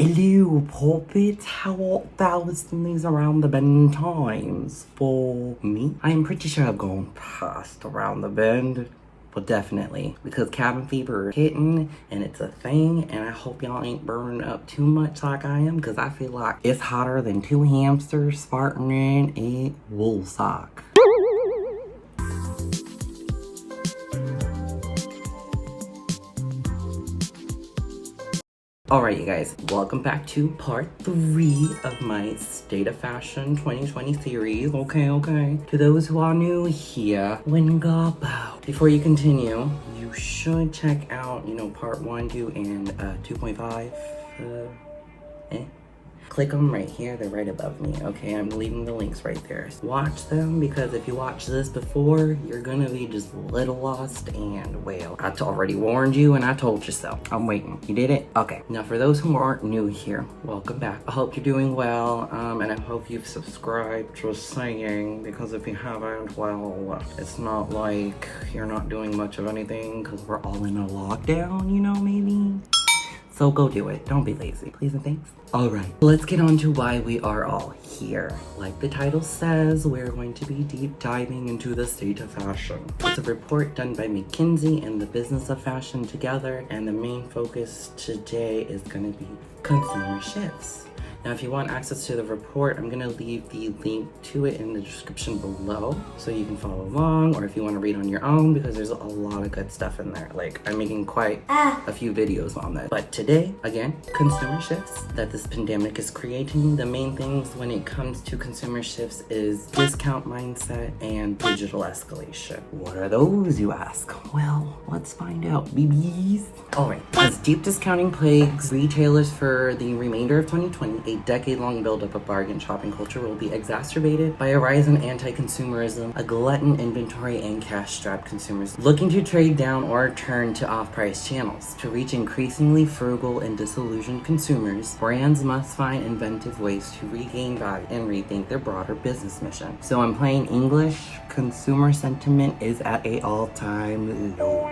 Hello, puppets. How art thou in these around the bend times for me? I am pretty sure I've gone past around the bend. Well, definitely, because cabin fever is hitting and it's a thing, and I hope y'all ain't burning up too much like I am, because I feel like it's hotter than two hamsters farting in a wool sock. Alright, you guys, welcome back to part 3 of my State of Fashion 2020 series. Okay. To those who are new here, before you continue, you should check out, part 1, 2, and 2.5. Click them right here, they're right above me, okay? I'm leaving the links right there. Watch them, because if you watch this before, you're gonna be just a little lost, and well, I already warned you and I told you so. I'm waiting. You did it? Okay. Now for those who aren't new here, welcome back. I hope you're doing well, and I hope you've subscribed, just saying, because if you haven't, well, it's not like you're not doing much of anything, because we're all in a lockdown, maybe? So go do it. Don't be lazy. Please and thanks. All right, let's get on to why we are all here. Like the title says, we're going to be deep diving into the state of fashion. It's a report done by McKinsey and the business of fashion together, and the main focus today is going to be consumer shifts. Now, if you want access to the report, I'm gonna leave the link to it in the description below so you can follow along, or if you wanna read on your own, because there's a lot of good stuff in there. Like, I'm making quite a few videos on that. But today, again, consumer shifts that this pandemic is creating. The main things when it comes to consumer shifts is discount mindset and digital escalation. What are those, you ask? Well, let's find out, BBs. All right, as deep discounting plagues retailers for the remainder of 2020, a decade-long buildup of bargain shopping culture will be exacerbated by a rise in anti-consumerism, a glutton inventory, and cash-strapped consumers looking to trade down or turn to off-price channels. To reach increasingly frugal and disillusioned consumers, brands must find inventive ways to regain value and rethink their broader business mission. So in plain English, consumer sentiment is at an all-time low.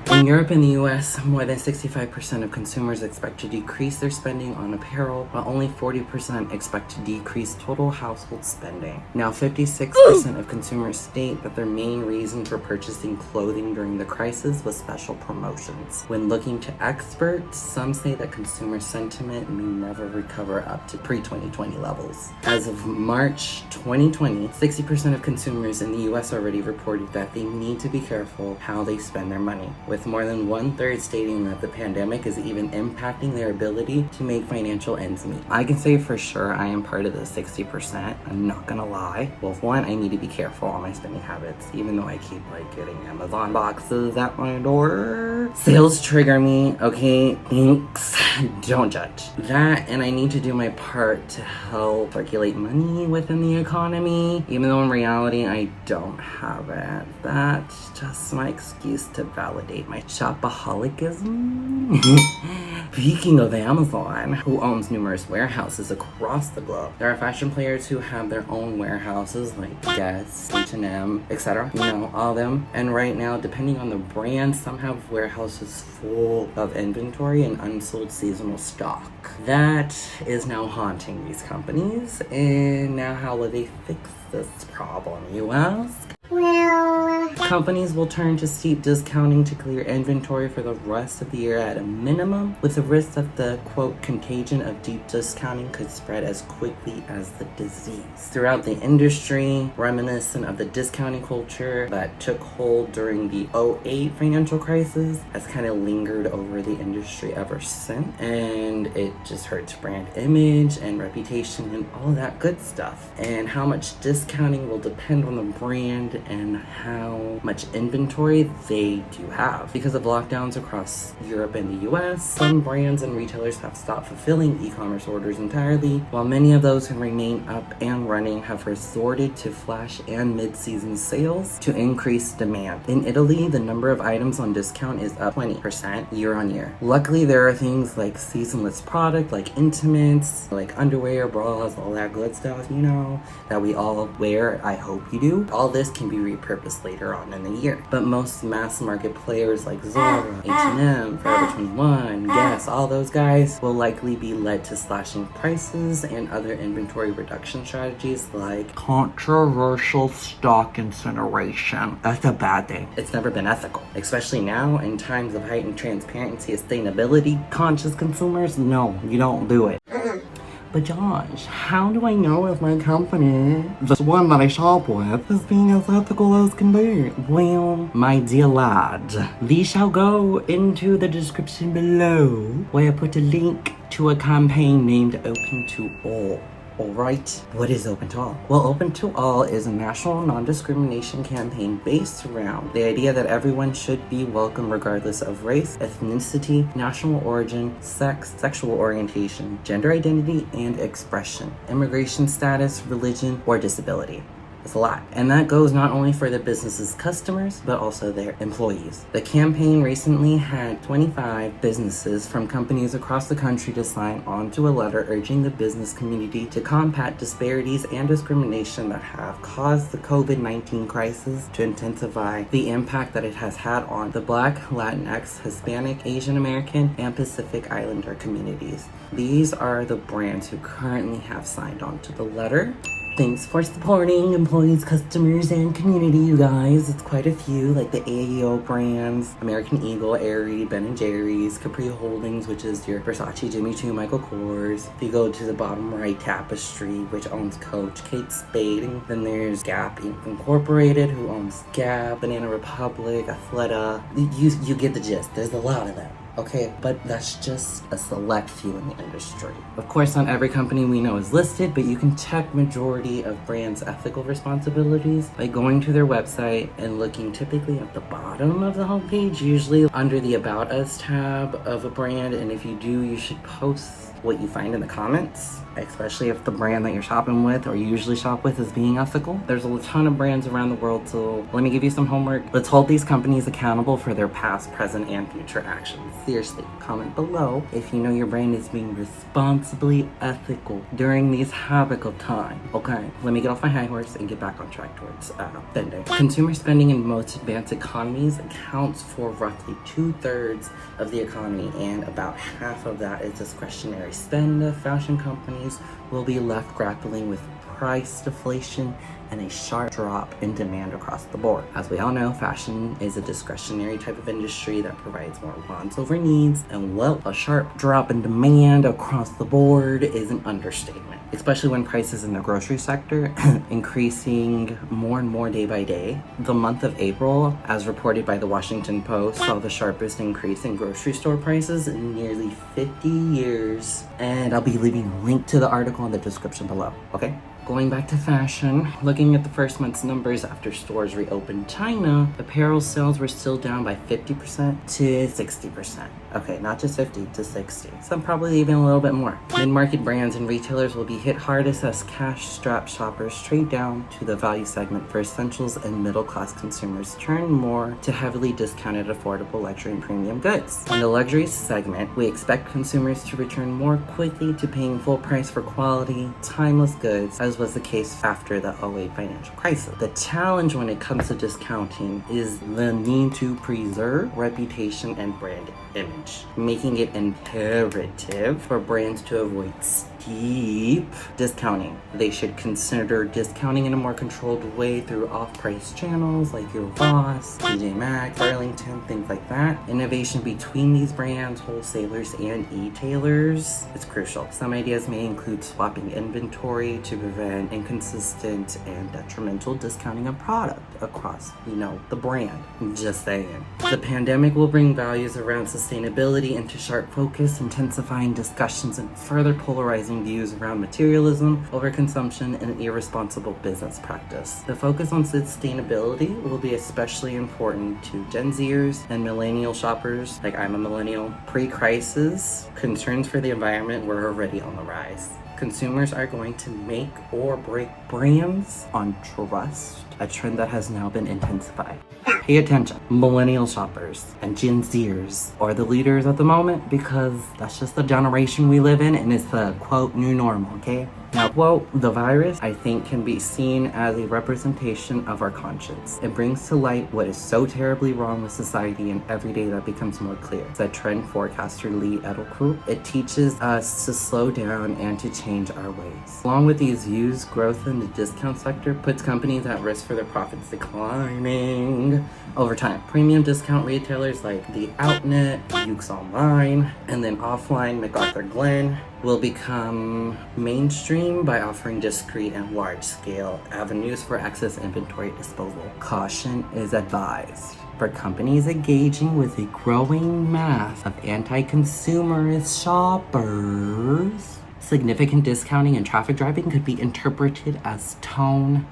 In Europe and the US, more than 65% of consumers expect to decrease their spending on apparel, while only 40% expect to decrease total household spending. Now, 56% of consumers state that their main reason for purchasing clothing during the crisis was special promotions. When looking to experts, some say that consumer sentiment may never recover up to pre-2020 levels. As of March 2020, 60% of consumers in the US already reported that they need to be careful how they spend their money, with more than 1/3 stating that the pandemic is even impacting their ability to make financial ends meet. I can say for sure I am part of the 60%. I'm not gonna lie. Well, for one, I need to be careful on my spending habits, even though I keep getting Amazon boxes at my door. Sales trigger me, okay? Thanks. Don't judge. That, and I need to do my part to help circulate money within the economy, even though in reality I don't have it. That's just my excuse to validate my shopaholicism. Speaking of Amazon, who owns numerous warehouses across the globe, there are fashion players who have their own warehouses like Guess, H&M, etc. All of them. And right now, depending on the brand, some have warehouses full of inventory and unsold seasonal stock. That is now haunting these companies. And now how will they fix this problem, you ask? Well, companies will turn to steep discounting to clear inventory for the rest of the year at a minimum, with the risk that the, quote, contagion of deep discounting could spread as quickly as the disease. Throughout the industry, reminiscent of the discounting culture that took hold during the 2008 financial crisis, has kind of lingered over the industry ever since, and it just hurts brand image and reputation and all that good stuff. And how much discounting will depend on the brand and how much inventory they do have. Because of lockdowns across Europe and the US, some brands and retailers have stopped fulfilling e-commerce orders entirely, while many of those who remain up and running have resorted to flash and mid-season sales to increase demand. In Italy, the number of items on discount is up 20% year on year. Luckily, there are things like seasonless product, like intimates, like underwear, bras, all that good stuff, that we all wear. I hope you do. All this can be repurposed later on on in the year. But most mass market players like Zara, H&M, Forever 21, Guess, all those guys will likely be led to slashing prices and other inventory reduction strategies like controversial stock incineration. That's a bad thing. It's never been ethical, especially now in times of heightened transparency, sustainability conscious consumers. No, you don't do it. But Josh, how do I know if my company, the one that I shop with, is being as ethical as can be? Well, my dear lad, these shall go into the description below, where I put a link to a campaign named Open to All. Alright, what is Open to All? Well, Open to All is a national non-discrimination campaign based around the idea that everyone should be welcome regardless of race, ethnicity, national origin, sex, sexual orientation, gender identity, and expression, immigration status, religion, or disability. It's a lot. And that goes not only for the business's customers, but also their employees. The campaign recently had 25 businesses from companies across the country to sign on to a letter urging the business community to combat disparities and discrimination that have caused the COVID-19 crisis to intensify the impact that it has had on the Black, Latinx, Hispanic, Asian American, and Pacific Islander communities. These are the brands who currently have signed on to the letter. Thanks for supporting employees, customers, and community, you guys. It's quite a few, like the AEO brands, American Eagle, Aerie, Ben & Jerry's, Capri Holdings, which is your Versace, Jimmy Choo, Michael Kors. If you go to the bottom right, Tapestry, which owns Coach, Kate Spade. And then there's Gap Inc. Incorporated, who owns Gap, Banana Republic, Athleta. You get the gist. There's a lot of them. Okay, but that's just a select few in the industry. Of course, not every company we know is listed, but you can check majority of brands' ethical responsibilities by going to their website and looking typically at the bottom of the homepage, usually under the About Us tab of a brand. And if you do, you should post what you find in the comments, especially if the brand that you're shopping with or you usually shop with is being ethical. There's a ton of brands around the world, so let me give you some homework. Let's hold these companies accountable for their past, present, and future actions. Seriously, comment below if you know your brand is being responsibly ethical during these havoc of time. Okay, let me get off my high horse and get back on track towards spending. Consumer spending in most advanced economies accounts for roughly 2/3 of the economy, and about half of that is discretionary spend. Fashion companies will be left grappling with price deflation and a sharp drop in demand across the board. As we all know, fashion is a discretionary type of industry that provides more wants over needs, and well, a sharp drop in demand across the board is an understatement, especially when prices in the grocery sector increasing more and more day by day. The month of April, as reported by the Washington Post, saw the sharpest increase in grocery store prices in nearly 50 years, and I'll be leaving a link to the article in the description below, okay? Going back to fashion, looking at the first month's numbers after stores reopened China, apparel sales were still down by 50% to 60%. Okay, not just 50 to 60. Some probably even a little bit more. Mid-market brands and retailers will be hit hardest as cash-strapped shoppers trade down to the value segment for essentials, and middle-class consumers turn more to heavily discounted affordable luxury and premium goods. In the luxury segment, we expect consumers to return more quickly to paying full price for quality, timeless goods, as was the case after the 2008 financial crisis. The challenge when it comes to discounting is the need to preserve reputation and brand image, making it imperative for brands to avoid steep discounting. They should consider discounting in a more controlled way through off-price channels like your Ross, TJ Maxx, Burlington, things like that. Innovation between these brands, wholesalers, and e-tailers is crucial. Some ideas may include swapping inventory to prevent inconsistent and detrimental discounting of product across, the brand. Just saying. The pandemic will bring values around sustainability into sharp focus, intensifying discussions and further polarizing views around materialism, overconsumption, and irresponsible business practice. The focus on sustainability will be especially important to Gen Zers and millennial shoppers, like I'm a millennial. Pre-crisis, concerns for the environment were already on the rise. Consumers are going to make or break brands on trust, a trend that has now been intensified. Pay attention, millennial shoppers and Gen Zers are the leaders at the moment, because that's just the generation we live in, and it's the quote new normal, okay? Now, quote, the virus, I think, can be seen as a representation of our conscience. It brings to light what is so terribly wrong with society, and every day that becomes more clear, said trend forecaster Lee Edelkrupp. It teaches us to slow down and to change our ways. Along with these views, growth in the discount sector puts companies at risk for their profits declining over time. Premium discount retailers like The Outnet, Ukes Online, and then offline MacArthur Glen will become mainstream by offering discrete and large-scale avenues for excess inventory disposal. Caution is advised for companies engaging with a growing mass of anti-consumerist shoppers. Significant discounting and traffic driving could be interpreted as tone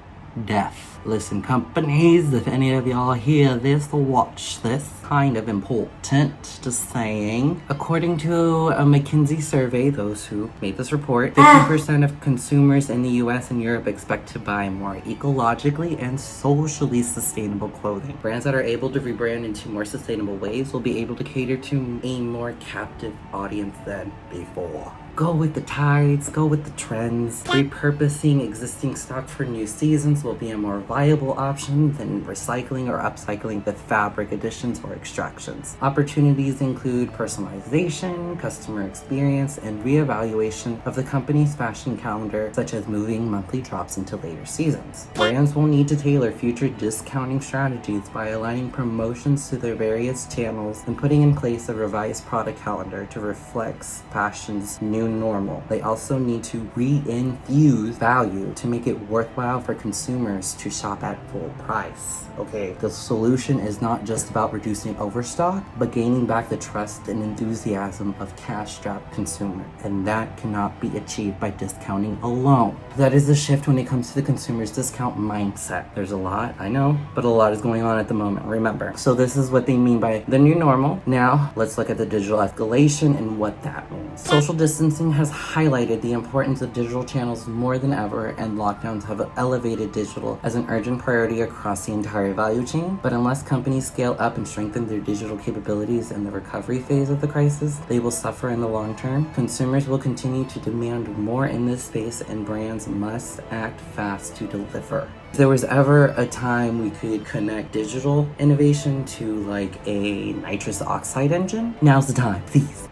deaf. Listen, companies, if any of y'all hear this or watch this, kind of important, just saying. According to a McKinsey survey, those who made this report, 50% of consumers in the US and Europe expect to buy more ecologically and socially sustainable clothing. Brands that are able to rebrand into more sustainable ways will be able to cater to a more captive audience than before. Go with the tides, go with the trends. Repurposing existing stock for new seasons will be a more viable option than recycling or upcycling with fabric additions or extractions. Opportunities include personalization, customer experience, and reevaluation of the company's fashion calendar, such as moving monthly drops into later seasons. Brands will need to tailor future discounting strategies by aligning promotions to their various channels and putting in place a revised product calendar to reflect fashion's new normal. They also need to re-infuse value to make it worthwhile for consumers to shop at full price. Okay, the solution is not just about reducing overstock, but gaining back the trust and enthusiasm of cash-strapped consumers. And that cannot be achieved by discounting alone. That is the shift when it comes to the consumer's discount mindset. There's a lot, I know, but a lot is going on at the moment, remember. So this is what they mean by the new normal. Now, let's look at the digital escalation and what that means. Social distancing has highlighted the importance of digital channels more than ever, and lockdowns have elevated digital as an urgent priority across the entire value chain. But unless companies scale up and strengthen their digital capabilities in the recovery phase of the crisis, they will suffer in the long term. Consumers will continue to demand more in this space, and brands must act fast to deliver. If there was ever a time we could connect digital innovation to like a nitrous oxide engine, now's the time, please.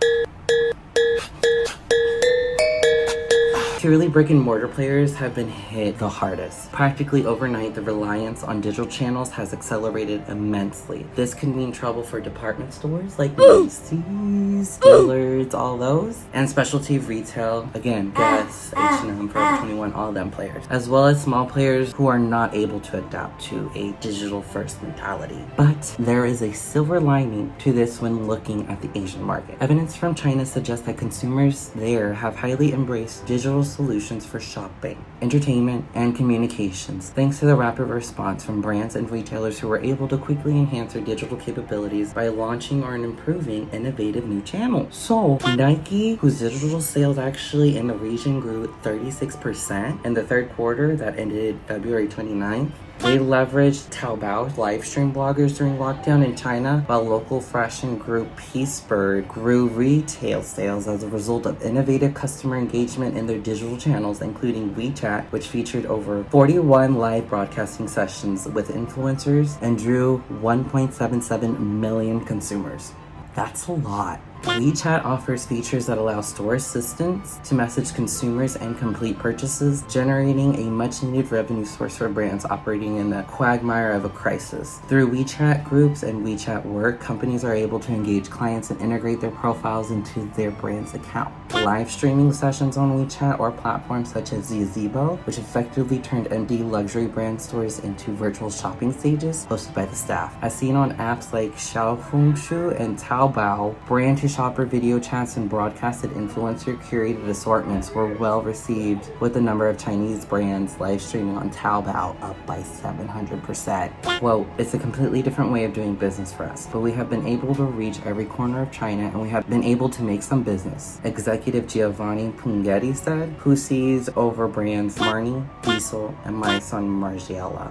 Purely brick and mortar players have been hit the hardest. Practically overnight, the reliance on digital channels has accelerated immensely. This can mean trouble for department stores like Macy's, Dillard's, all those, and specialty retail, again, Guess, H&M, Forever 21, all them players, as well as small players who are not able to adapt to a digital-first mentality. But there is a silver lining to this when looking at the Asian market. Evidence from China suggests that consumers there have highly embraced digital solutions for shopping, entertainment, and communications, thanks to the rapid response from brands and retailers who were able to quickly enhance their digital capabilities by launching or improving innovative new channels. So, Nike, whose digital sales actually in the region grew 36% in the third quarter that ended February 29th, they leveraged Taobao live stream bloggers during lockdown in China, while local fashion group Peacebird grew retail sales as a result of innovative customer engagement in their digital channels, including WeChat, which featured over 41 live broadcasting sessions with influencers and drew 1.77 million consumers. That's a lot. WeChat offers features that allow store assistants to message consumers and complete purchases, generating a much-needed revenue source for brands operating in the quagmire of a crisis. Through WeChat groups and WeChat Work, companies are able to engage clients and integrate their profiles into their brand's account. Live streaming sessions on WeChat or platforms such as Zebo, which effectively turned empty luxury brand stores into virtual shopping stages hosted by the staff. As seen on apps like Xiaohongshu and Taobao, brand-to-shopper video chats and broadcasted influencer-curated assortments were well received, with the number of Chinese brands live streaming on Taobao up by 700%. Quote, "It's a completely different way of doing business for us, but we have been able to reach every corner of China and we have been able to make some business," Executive Giovanni Punghetti said, who sees over brands Marni, Diesel, and My Son Margiela.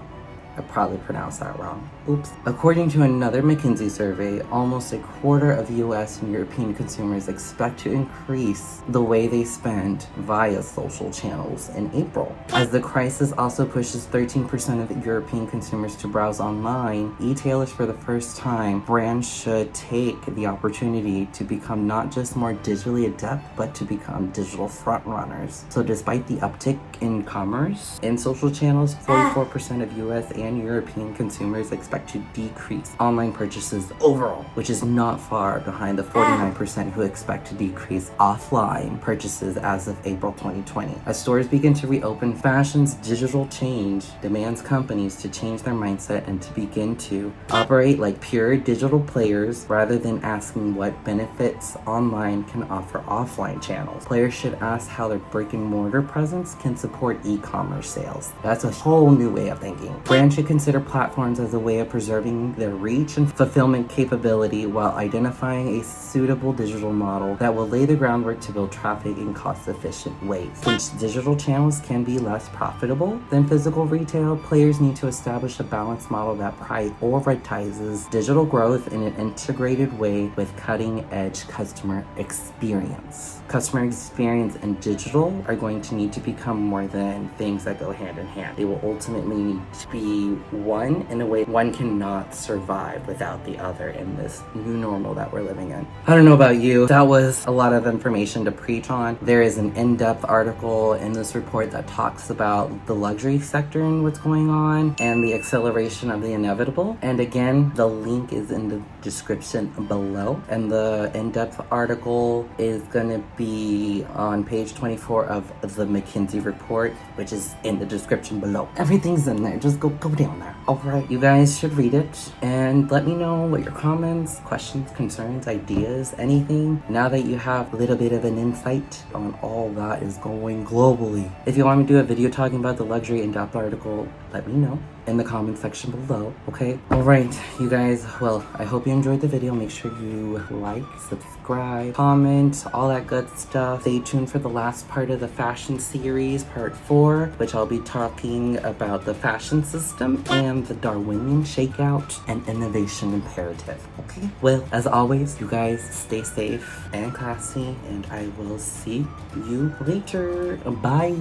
I probably pronounced that wrong. Oops. According to another McKinsey survey, almost a quarter of US and European consumers expect to increase the way they spend via social channels in April. As the crisis also pushes 13% of European consumers to browse online, e-tailers for the first time, brands should take the opportunity to become not just more digitally adept, but to become digital frontrunners. So despite the uptick in commerce in social channels, 44% of US and European consumers expect to decrease online purchases overall, which is not far behind the 49% who expect to decrease offline purchases as of April 2020. As stores begin to reopen, fashion's digital change demands companies to change their mindset and to begin to operate like pure digital players rather than asking what benefits online can offer offline channels. Players should ask how their brick and mortar presence can support e-commerce sales. That's a whole new way of thinking. Brands should consider platforms as a way of preserving their reach and fulfillment capability while identifying a suitable digital model that will lay the groundwork to build traffic in cost-efficient ways. Since digital channels can be less profitable than physical retail, players need to establish a balanced model that prioritizes digital growth in an integrated way with cutting-edge customer experience. Customer experience and digital are going to need to become more than things that go hand in hand. They will ultimately need to be one in a way one cannot survive without the other in this new normal that we're living in. I don't know about you, that was a lot of information to preach on. There is an in-depth article in this report that talks about the luxury sector and what's going on and the acceleration of the inevitable. And again, the link is in the description below. And the in-depth article is gonna be on page 24 of the McKinsey report, which is in the description below. Everything's in there, just go down there. Alright, you guys should read it and let me know what your comments, questions, concerns, ideas, anything, now that you have a little bit of an insight on all that is going globally. If you want me to do a video talking about the luxury in-depth article, let me know in the comment section below, okay? Alright, you guys, well, I hope you enjoyed the video. Make sure you like, subscribe, comment, all that good stuff. Stay tuned for the last part of the fashion series, part 4, which I'll be talking about the fashion system and the Darwinian shakeout and innovation imperative, okay? Well, as always, you guys stay safe and classy, and I will see you later. Bye!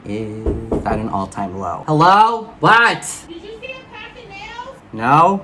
Is at an all-time low. Hello? What? Did you see him packing nails? No?